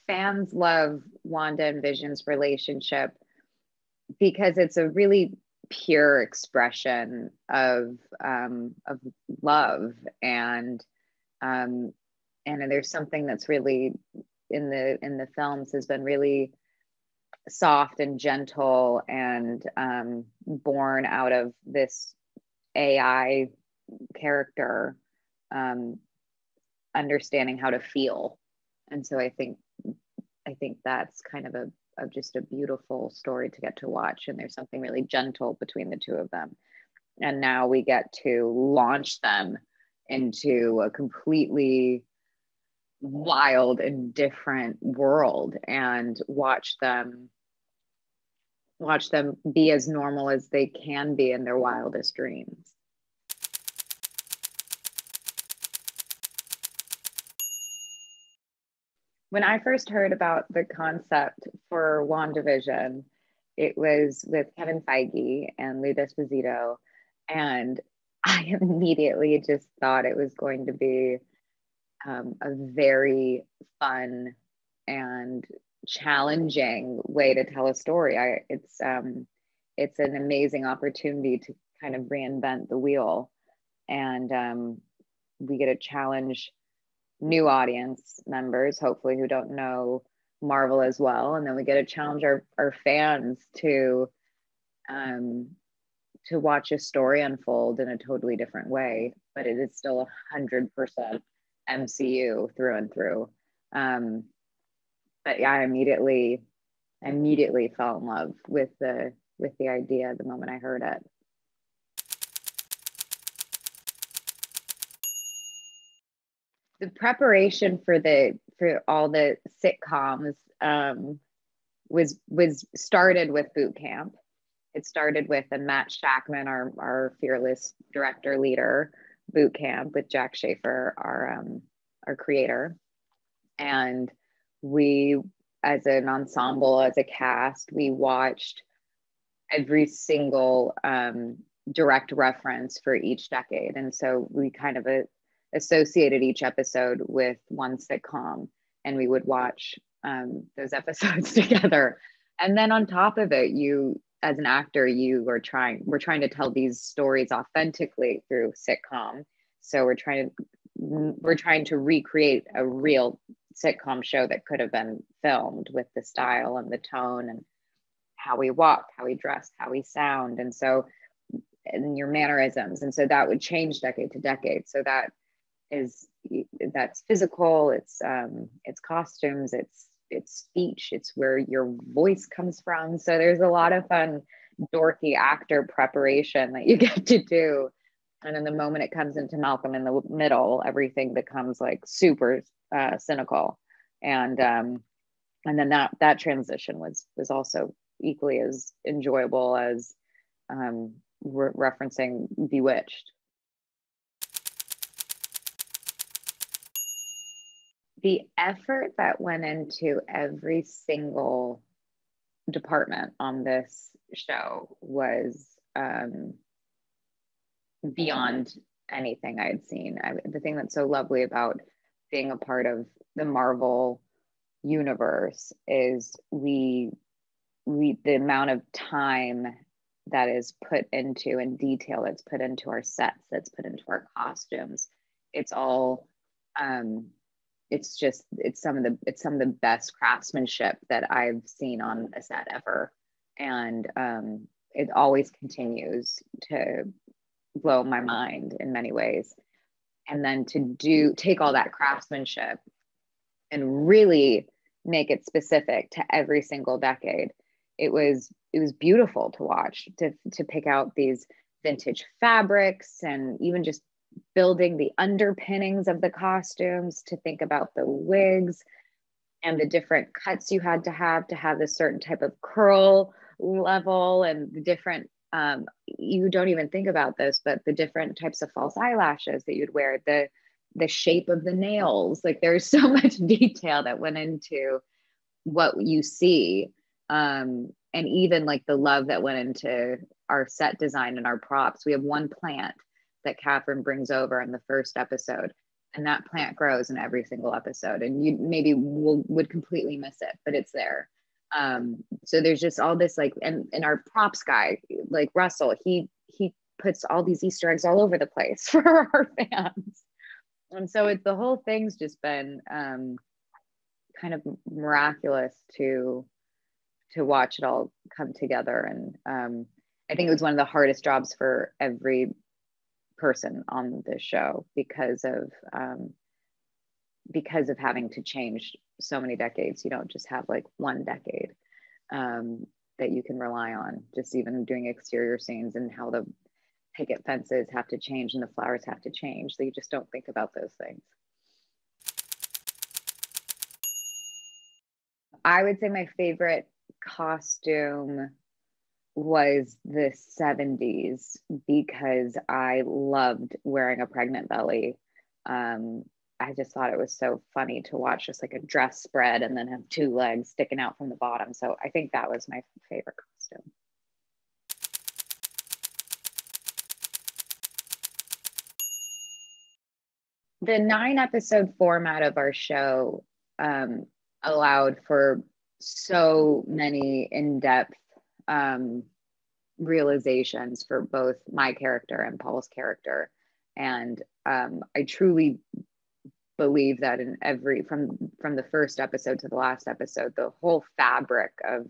fans love Wanda and Vision's relationship because it's a really pure expression of love, and there's something that's really in the films has been really soft and gentle and born out of this AI character understanding how to feel. And so I think that's kind of just a beautiful story to get to watch. And there's something really gentle between the two of them. And now we get to launch them into a completely wild and different world and watch them be as normal as they can be in their wildest dreams. When I first heard about the concept for Wandavision, it was with Kevin Feige and Lou Esposito, and I immediately just thought it was going to be a very fun and challenging way to tell a story. It's an amazing opportunity to kind of reinvent the wheel, and we get to challenge new audience members, hopefully, who don't know Marvel as well, and then we get to challenge our fans to watch a story unfold in a totally different way, but it is still 100% MCU through and through. But yeah, I immediately fell in love with the idea the moment I heard it. The preparation for all the sitcoms was started with boot camp. It started with a Matt Shackman, our fearless director leader, boot camp with Jack Schaefer, our creator. And we, as an ensemble, as a cast, we watched every single direct reference for each decade. And so we kind of associated each episode with one sitcom, and we would watch those episodes together. And then on top of it, you, as an actor, we're trying to tell these stories authentically through sitcom. So we're trying to recreate a real sitcom show that could have been filmed with the style and the tone and how we walk, how we dress, how we sound, and your mannerisms. And so that would change decade to decade. So that's physical, it's costumes, it's speech, it's where your voice comes from. So there's a lot of fun dorky actor preparation that you get to do. And then the moment it comes into Malcolm in the Middle, everything becomes like super cynical. And then that transition was also equally as enjoyable as referencing Bewitched. The effort that went into every single department on this show was beyond anything I had seen. The thing that's so lovely about being a part of the Marvel universe is the amount of time that is put into and detail that's put into our sets, that's put into our costumes. It's all it's some of the best craftsmanship that I've seen on a set ever. And it always continues to blow my mind in many ways. And then to take all that craftsmanship and really make it specific to every single decade. It was beautiful to watch, to pick out these vintage fabrics and even just building the underpinnings of the costumes, to think about the wigs and the different cuts you had to have this certain type of curl level, and the different you don't even think about this, but the different types of false eyelashes that you'd wear, the shape of the nails. Like there's so much detail that went into what you see, and even like the love that went into our set design and our props. We have one plant that Catherine brings over in the first episode, and that plant grows in every single episode, and you maybe would completely miss it, but it's there. So there's just all this, like, and our props guy, like Russell, he puts all these Easter eggs all over the place for our fans. And so the whole thing's just been kind of miraculous to watch it all come together. And I think it was one of the hardest jobs for every person on this show because of having to change so many decades. You don't just have like one decade that you can rely on. Just even doing exterior scenes and how the picket fences have to change and the flowers have to change. So you just don't think about those things. I would say my favorite costume was the 70s because I loved wearing a pregnant belly. I just thought it was so funny to watch, just like a dress spread and then have two legs sticking out from the bottom. So I think that was my favorite costume. The 9-episode format of our show allowed for so many in-depth realizations for both my character and Paul's character. And I truly believe that in from the first episode to the last episode, the whole fabric of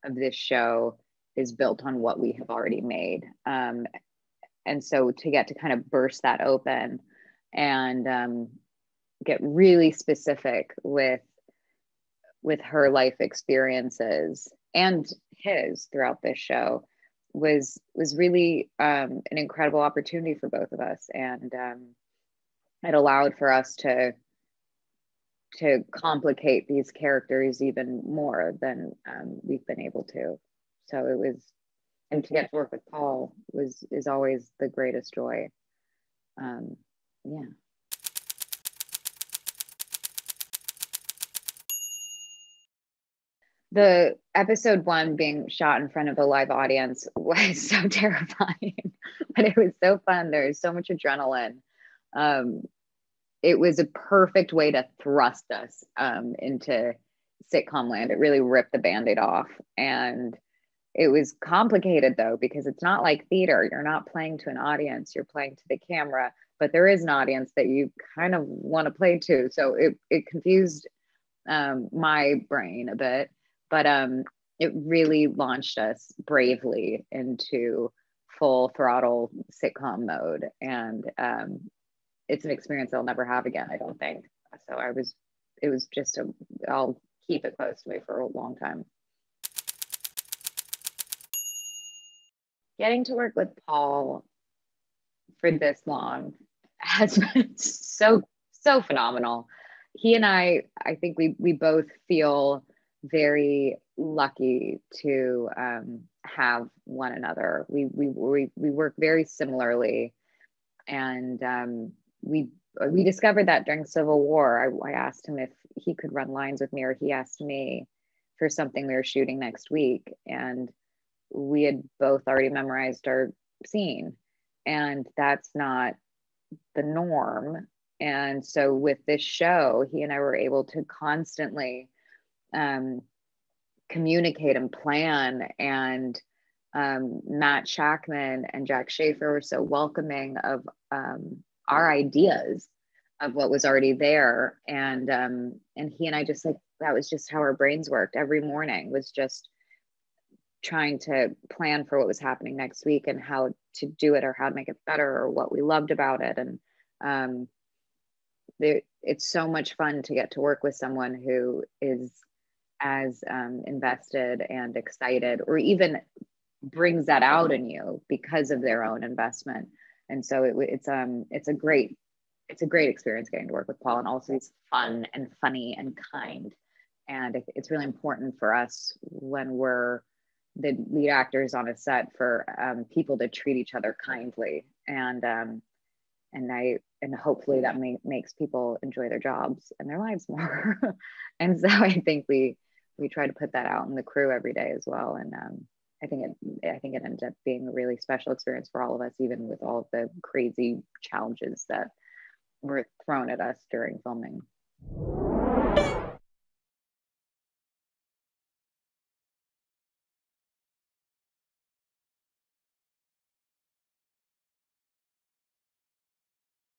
this show is built on what we have already made. And so to get to kind of burst that open and get really specific with her life experiences and his throughout this show was really an incredible opportunity for both of us. And it allowed for us to complicate these characters even more than we've been able to. So it was, and to get to work with Paul is always the greatest joy. Yeah. The episode 1 being shot in front of a live audience was so terrifying, but it was so fun. There was so much adrenaline. It was a perfect way to thrust us into sitcom land. It really ripped the Band-Aid off. And it was complicated though, because it's not like theater. You're not playing to an audience, you're playing to the camera, but there is an audience that you kind of want to play to. So it confused my brain a bit, but it really launched us bravely into full throttle sitcom mode. And it's an experience I'll never have again, I don't think. So it was just I'll keep it close to me for a long time. Getting to work with Paul for this long has been so phenomenal. He and I think we both feel very lucky to have one another. We work very similarly, and we discovered that during Civil War. I asked him if he could run lines with me, or he asked me for something we were shooting next week, and we had both already memorized our scene, and that's not the norm. And so with this show, he and I were able to constantly communicate and plan. And Matt Shackman and Jack Schaefer were so welcoming of our ideas of what was already there. And he and I just, like, that was just how our brains worked. Every morning was just trying to plan for what was happening next week and how to do it, or how to make it better, or what we loved about it. And it's so much fun to get to work with someone who is as invested and excited, or even brings that out in you because of their own investment. And so it's a great experience getting to work with Paul. And also he's fun and funny and kind. And it's really important for us when we're the lead actors on a set for people to treat each other kindly, and hopefully that makes people enjoy their jobs and their lives more. And so I think we try to put that out in the crew every day as well. And I think it ends up being a really special experience for all of us, even with all of the crazy challenges that were thrown at us during filming.